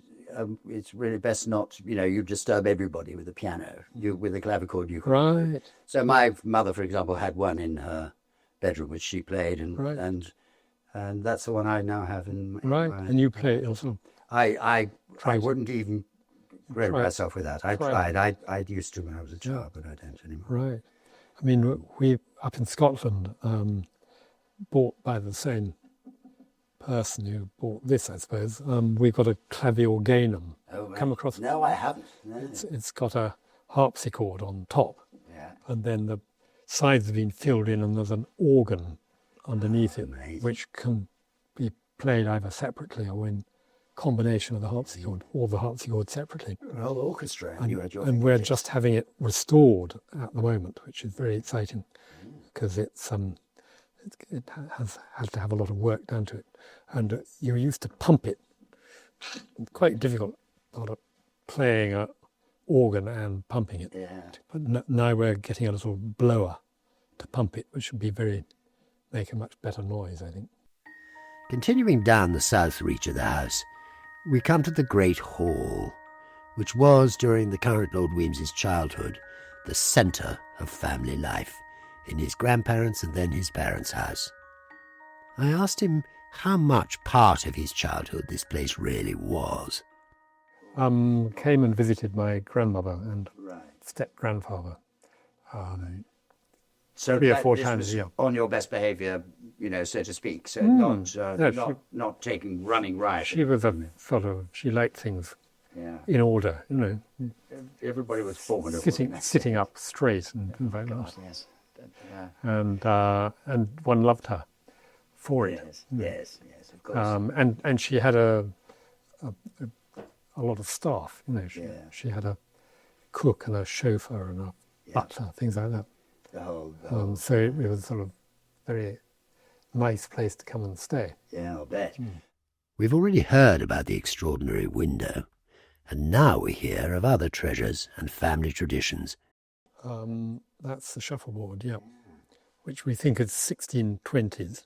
it's really best not, you disturb everybody with the piano. With the clavichord, you can. Right. So my mother, for example, had one in her bedroom which she played, and that's the one I now have in my. And you play it also? I wouldn't even credit myself with that. I tried. I used to when I was a child, but I don't anymore. Right. I mean, we up in Scotland, bought by the same person who bought this, I suppose. We've got a claviorganum. Oh, right. Come across? No, I haven't. No. It's got a harpsichord on top, and then the sides have been filled in, and there's an organ underneath it, which can be played either separately or in combination of the harpsichord, or the harpsichord separately. The whole orchestra. And we're just having it restored at the moment, which is very exciting because it has to have a lot of work done to it, and you're used to pump it. It's quite difficult, sort of playing an organ and pumping it. But now we're getting a little blower to pump it, which would make a much better noise, I think. Continuing down the south reach of the house, we come to the Great Hall, which was, during the current Lord Wemyss's childhood, the centre of family life in his grandparents' and then his parents' house. I asked him how much part of his childhood this place really was. Came and visited my grandmother and step-grandfather. So 3 or 4 times a year. On your best behaviour, so to speak. So not taking running riot. She was she liked things in order, Everybody was formidable. Sitting up straight and things like that. Yes. And one loved her for it. Yes, of course. And she had a lot of staff. She had a cook and a chauffeur and a butler, things like that. The whole so it was sort of very nice place to come and stay. Yeah, I'll bet. We've already heard about the extraordinary window, and now we hear of other treasures and family traditions. That's the shuffleboard, yeah, which we think is 1620s.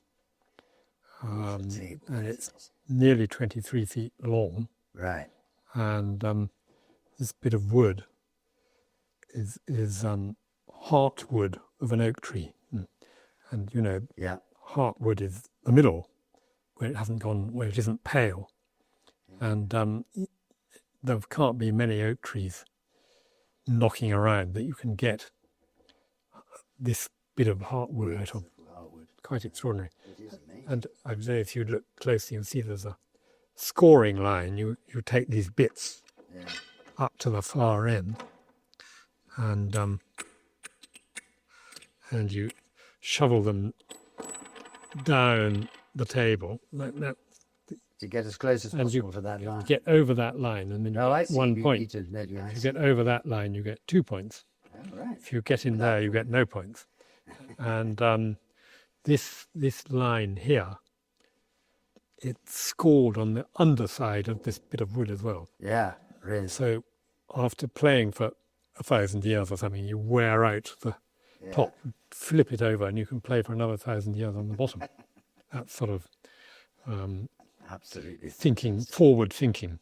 And it's nearly 23 feet long. Right. And this bit of wood is heartwood of an oak tree. And, you know, Yeah. heartwood is the middle, where it isn't pale. And there can't be many oak trees knocking around that you can get this bit of heartwood out of. Quite extraordinary. And I'd say if you look closely, you'll see there's a scoring line. You take these bits up to the far end, and you shovel them down the table like that. To get as close as And possible to that line. Get over that line, and then you I get see. 1 You point. need to let your If eyes you get over that line, you get 2 points. see. Right. If you get in there, you get no points. And this line here, it's scored on the underside of this bit of wood as well. Yeah, really. So after playing for 1,000 years or something, you wear out the top, flip it over, and you can play for another 1,000 years on the bottom. That's sort of Absolutely. forward thinking.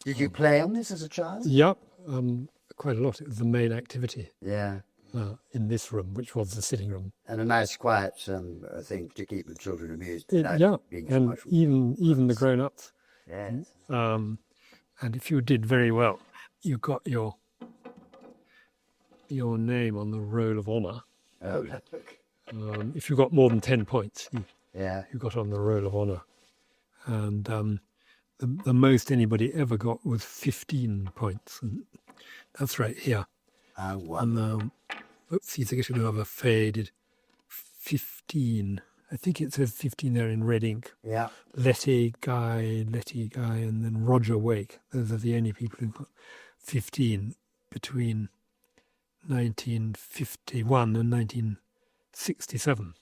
Did you play on this as a child? Yep, quite a lot. It was the main activity Yeah. in this room, which was the sitting room. And a nice, quiet thing to keep the children amused. Yeah, Being so and much- even the grown-ups. Yes. And if you did very well, you got your name on the roll of honour. Oh, look. If you got more than 10 points, Yeah. you got on the roll of honour. And the most anybody ever got was 15 points. And that's right here. Oh, wow. And let's see, it's getting over faded. 15. I think it says 15 there in red ink. Yeah. Letty Guy, and then Roger Wake. Those are the only people who got 15 between 1951 and 1967.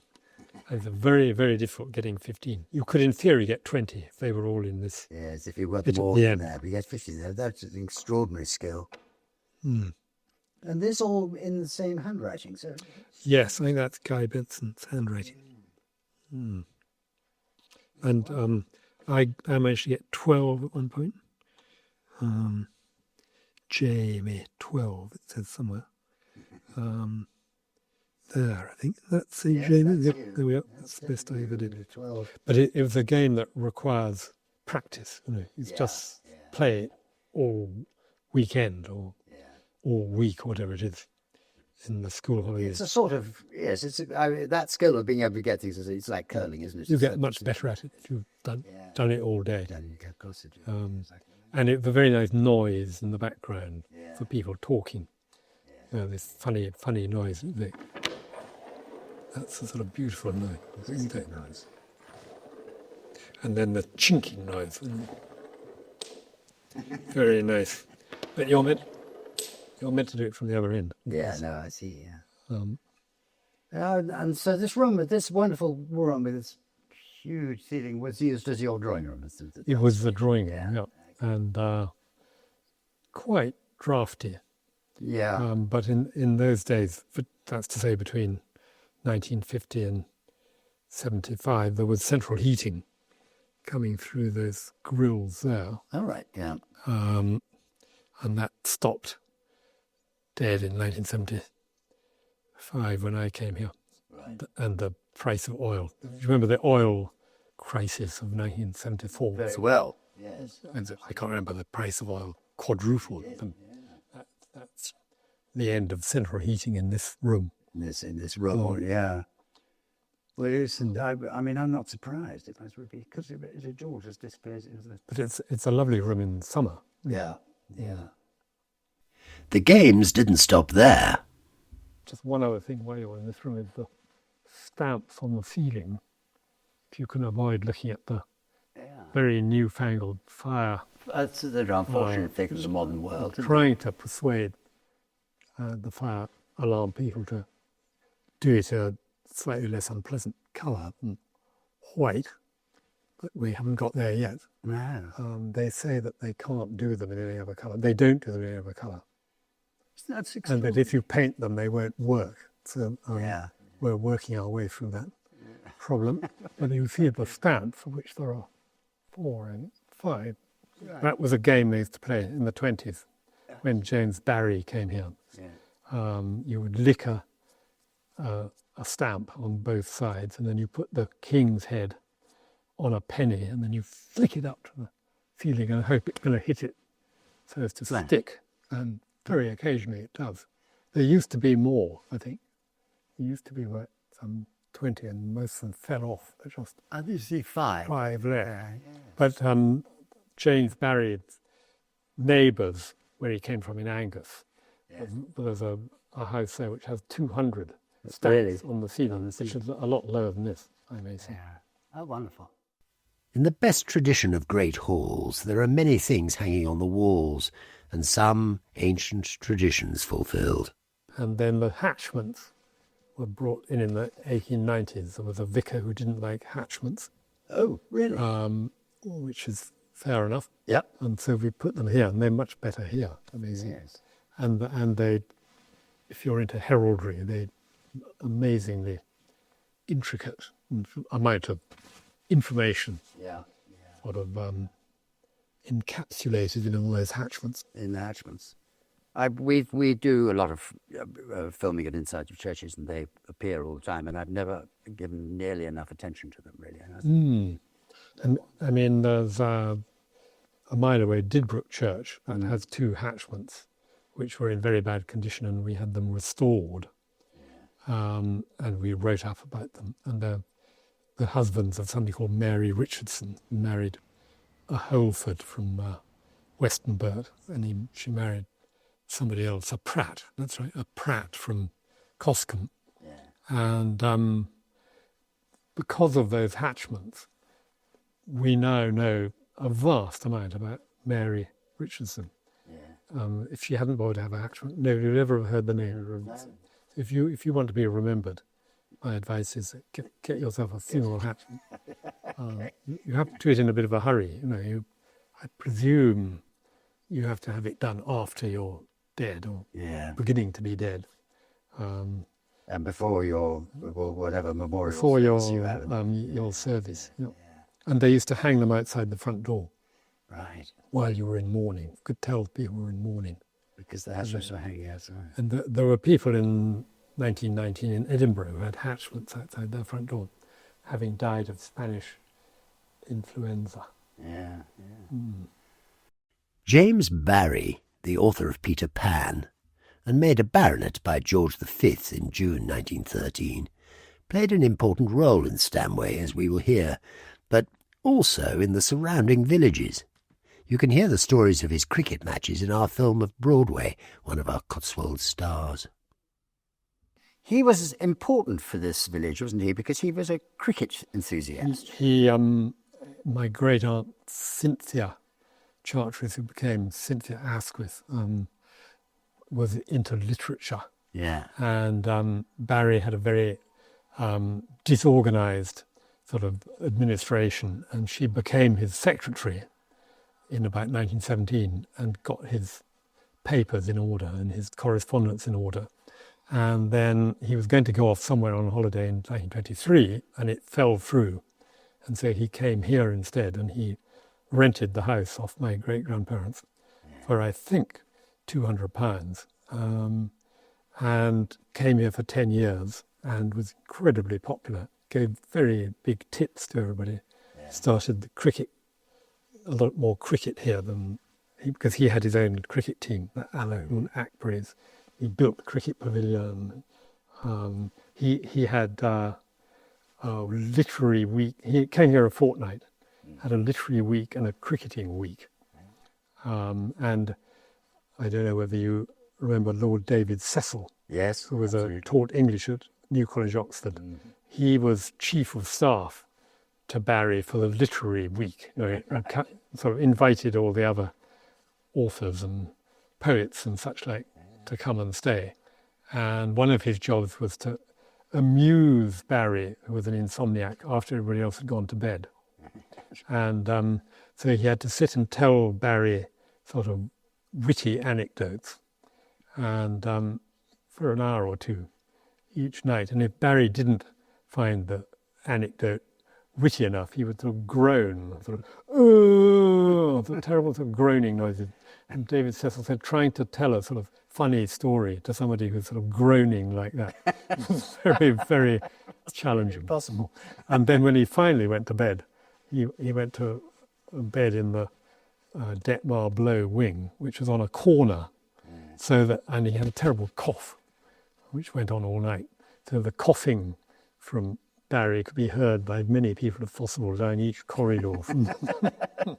It's very, very difficult getting 15. You could, in theory, get 20 if they were all in this. Yes, if you got Bit at more the than end. that. But you get 50 there. That's an extraordinary skill. Hmm. And this all in the same handwriting, so... Yes, I think that's Guy Benson's handwriting. Hmm. And I managed to get 12 at one point. Jamie, 12, it says somewhere. There, I think that's the Jamie. that's Yep, you. there we are. That's the best I ever did. 12. But it was a game that requires practice. You know, it's just play it all weekend or all week, whatever it is, in the school holidays. It's a sort of, yes, that skill of being able to get things, it's like curling, isn't it? You get much better at it if you've done it all day. Then you get closer to it. Exactly. And it's a very nice noise in the background for people talking. You know, this funny noise. That's a sort of beautiful noise, isn't it? Nice. And then the chinking noise. Very nice. But you're meant to do it from the other end. Yeah, no, I see, yeah. And so this room, this wonderful room with this huge ceiling was used as your drawing room. It was the drawing room, yeah. And quite drafty. Yeah. But in those days, that's to say between 1950 and 75, there was central heating coming through those grills there. All right, yeah. And that stopped dead in 1975 when I came here. Right. And the price of oil. Do you remember the oil crisis of 1974? Very well. Yes. And I can't remember, the price of oil quadrupled. That's the end of central heating in this room. In this room, yeah. Well, listen, I mean, I'm not surprised if it would be, because it all just disappears into the... But it's a lovely room in summer. Yeah, yeah. The games didn't stop there. Just one other thing while you're in this room is the stamps on the ceiling. If you can avoid looking at the very newfangled fire. That's the unfortunate thing of the modern world. Trying to persuade the fire alarm people to do it a slightly less unpleasant colour than white, but we haven't got there yet. No. They say that they can't do them in any other colour. They don't do them in any other colour. That's And that if you paint them, they won't work. So Yeah. we're working our way through that problem. But you see the stamp, for which there are 4 and 5. Right. That was a game they used to play in the 20s when James Barry came here. Yeah. You would lick a stamp on both sides, and then you put the king's head on a penny, and then you flick it up to the ceiling and hope it's going to hit it so as to Right. stick. And very occasionally it does. There used to be more, I think. There used to be like some 20, and most of them fell off. There's just I think you see 5. 5 left. Yeah. But James Barry's neighbours, where he came from in Angus, Yes. there's a house there which has 200 stamps Really? on the ceiling, which is a lot lower than this, I may say. Yeah. Oh, wonderful. In the best tradition of great halls, there are many things hanging on the walls, and some ancient traditions fulfilled. And then the hatchments were brought in the 1890s. There was a vicar who didn't like hatchments, Oh, really? which is fair enough. Yep. And so we put them here, and they're much better here. Amazing. Yes. And they, if you're into heraldry, they're amazingly intricate amount of information Yeah. sort of encapsulated in all those hatchments. In the hatchments. We do a lot of filming at inside of churches, and they appear all the time, and I've never given nearly enough attention to them, really. And I mean, there's a mile away, Didbrook Church, that has 2 hatchments, which were in very bad condition, and we had them restored. And we wrote up about them. And the husbands of somebody called Mary Richardson, who married a Holford from Westonbirt, and she married somebody else, a Pratt. That's right, a Pratt from Coscombe. Yeah. And because of those hatchments, we now know a vast amount about Mary Richardson. Yeah. If she hadn't bothered to have a hatchment, nobody would ever have heard the name of her. No. If you want to be remembered, my advice is get yourself a funeral hatchment. You have to do it in a bit of a hurry. I presume you have to have it done after you're dead or Yeah. beginning to be dead. And before your whatever memorial Before service you have. your service. Yeah. And they used to hang them outside the front door Right. while you were in mourning. You could tell people were in mourning. Because the hatchments were hanging outside. And there were people in 1919 in Edinburgh who had hatchments outside their front door, having died of Spanish influenza. Yeah. James Barry, the author of Peter Pan, and made a baronet by George V in June 1913, played an important role in Stanway, as we will hear, but also in the surrounding villages. You can hear the stories of his cricket matches in our film of Broadway, one of our Cotswold stars. He was important for this village, wasn't he? Because he was a cricket enthusiast. My great aunt Cynthia Charteris, who became Cynthia Asquith, was into literature. Yeah. And Barry had a very disorganized sort of administration, and she became his secretary in about 1917 and got his papers in order and his correspondence in order. And then he was going to go off somewhere on holiday in 1923, and it fell through. And so he came here instead, and he rented the house off my great-grandparents for, I think, £200, and came here for 10 years and was incredibly popular, gave very big tips to everybody, started the cricket, a lot more cricket here than because he had his own cricket team, the Allow and Ackberries. He built the cricket pavilion. He had a literary week. He came here a fortnight, had a literary week and a cricketing week. And I don't know whether you remember Lord David Cecil, Yes. who was absolutely. taught English at New College, Oxford. Mm-hmm. He was chief of staff to Barry for the literary week. Sort of invited all the other authors and poets and such like to come and stay. And one of his jobs was to amuse Barry, who was an insomniac, after everybody else had gone to bed. And so he had to sit and tell Barry sort of witty anecdotes, and for an hour or two each night. And if Barry didn't find the anecdote witty enough, he would sort of groan, sort of terrible sort of groaning noises. And David Cecil said, trying to tell a sort of funny story to somebody who's sort of groaning like that was very, very challenging. Impossible. And then when he finally went to bed, he went to bed in the Detmar Blow wing, which was on a corner, and he had a terrible cough, which went on all night. So the coughing from Barry could be heard by many people of Cotswold down each corridor.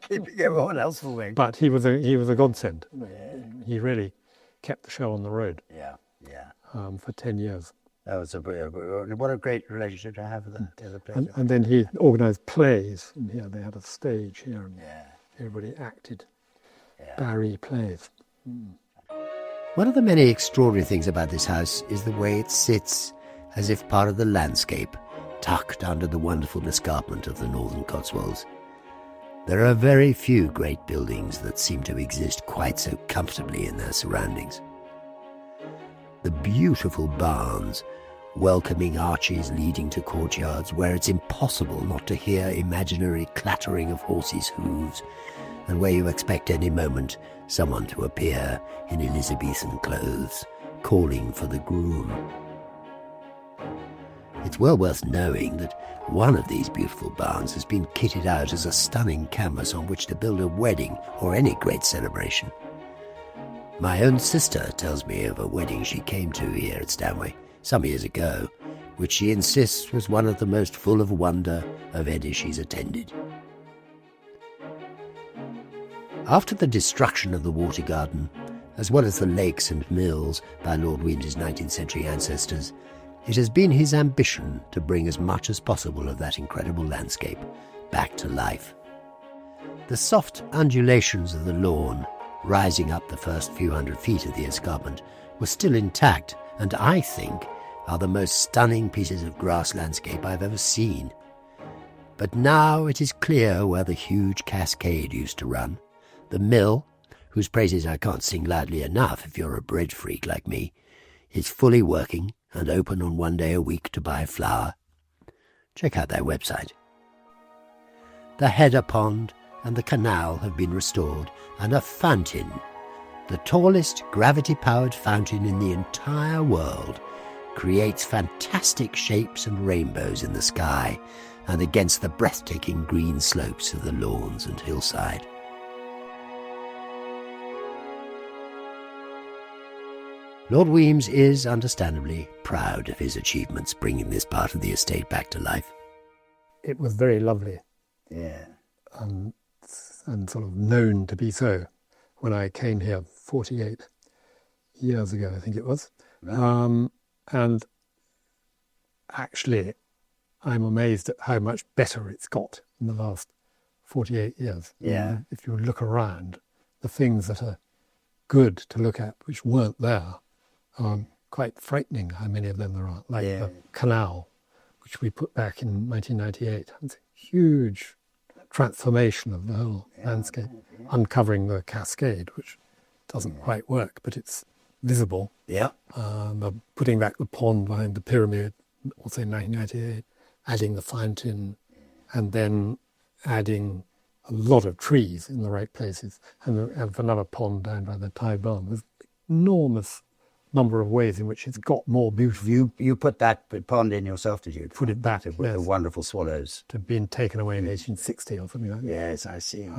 Keeping everyone else awake. But he was a godsend. He really kept the show on the road. Yeah. For 10 years. That was what a great relationship to have with the other players. And then he organised plays. And here they had a stage here, and everybody acted Barry plays. One of the many extraordinary things about this house is the way it sits as if part of the landscape, tucked under the wonderful escarpment of the northern Cotswolds. There are very few great buildings that seem to exist quite so comfortably in their surroundings. The beautiful barns, welcoming arches leading to courtyards where it's impossible not to hear imaginary clattering of horses' hooves, and where you expect any moment someone to appear in Elizabethan clothes, calling for the groom. It's well worth knowing that one of these beautiful barns has been kitted out as a stunning canvas on which to build a wedding or any great celebration. My own sister tells me of a wedding she came to here at Stanway some years ago, which she insists was one of the most full of wonder of any she's attended. After the destruction of the water garden, as well as the lakes and mills by Lord Wemyss's 19th century ancestors, it has been his ambition to bring as much as possible of that incredible landscape back to life. The soft undulations of the lawn, rising up the first few hundred feet of the escarpment, were still intact, and I think are the most stunning pieces of grass landscape I've ever seen. But now it is clear where the huge cascade used to run. The mill, whose praises I can't sing loudly enough if you're a bread freak like me, is fully working and open on one day a week to buy flour. Check out their website. The header pond and the canal have been restored, and a fountain, the tallest gravity-powered fountain in the entire world, creates fantastic shapes and rainbows in the sky and against the breathtaking green slopes of the lawns and hillside. Lord Wemyss is, understandably, proud of his achievements bringing this part of the estate back to life. It was very lovely. Yeah. And sort of known to be so when I came here 48 years ago, I think it was. Right. And actually, I'm amazed at how much better it's got in the last 48 years. Yeah. If you look around, the things that are good to look at, which weren't there, quite frightening how many of them there are, like the canal, which we put back in 1998. It's a huge transformation of the whole landscape, uncovering the cascade, which doesn't quite work, but it's visible. Yeah. Putting back the pond behind the pyramid, also in 1998, adding the fountain, and then adding a lot of trees in the right places, and another pond down by the Tide Barn. There's enormous number of ways in which it's got more beautiful. You put that pond in yourself, did you? Put it back, with yes. the wonderful swallows. To have been taken away in 1860 or something like that. Yes, I see.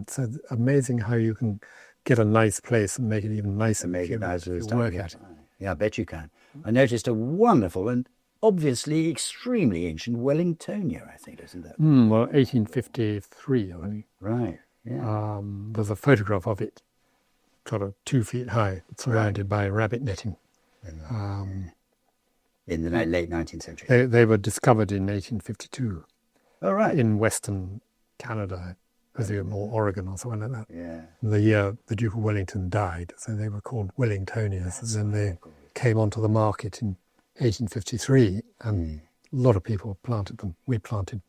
So amazing how you can get a nice place and make it even nicer. And make it nicer if you work at it. Yeah, I bet you can. I noticed a wonderful and obviously extremely ancient Wellingtonia, I think, isn't that? Well, 1853, I think. Right, yeah. There's a photograph of it, sort of 2 feet high, surrounded by rabbit netting. In the late 19th century. They were discovered in 1852. Oh, right. In Western Canada, or Oregon or something like that. Yeah. The year the Duke of Wellington died, so they were called Wellingtonias, and then they came onto the market in 1853, and a lot of people planted them. We planted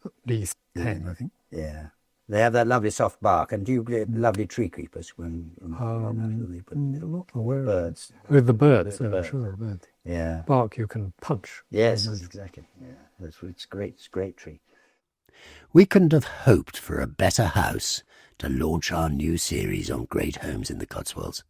at least 10, I think. Yeah. They have that lovely soft bark, and do you get lovely tree creepers when Not aware birds? With the birds, The birds. sure, birds. Yeah. Bark you can punch. Yes, exactly. Yeah. It's great. It's a great tree. We couldn't have hoped for a better house to launch our new series on great homes in the Cotswolds.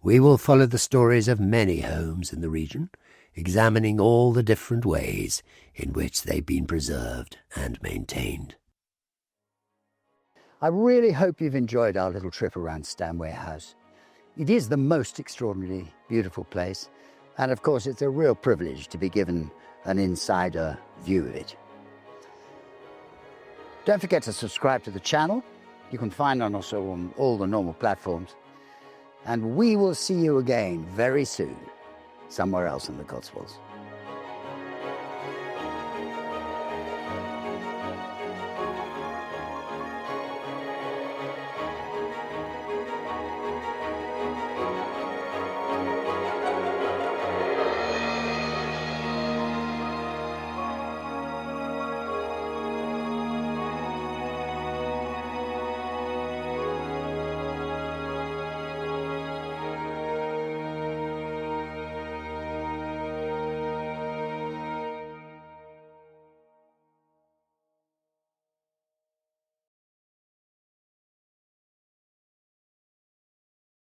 We will follow the stories of many homes in the region, examining all the different ways in which they've been preserved and maintained. I really hope you've enjoyed our little trip around Stanway House. It is the most extraordinarily beautiful place, and of course it's a real privilege to be given an insider view of it. Don't forget to subscribe to the channel. You can find us also on all the normal platforms. And we will see you again very soon, somewhere else in the Cotswolds.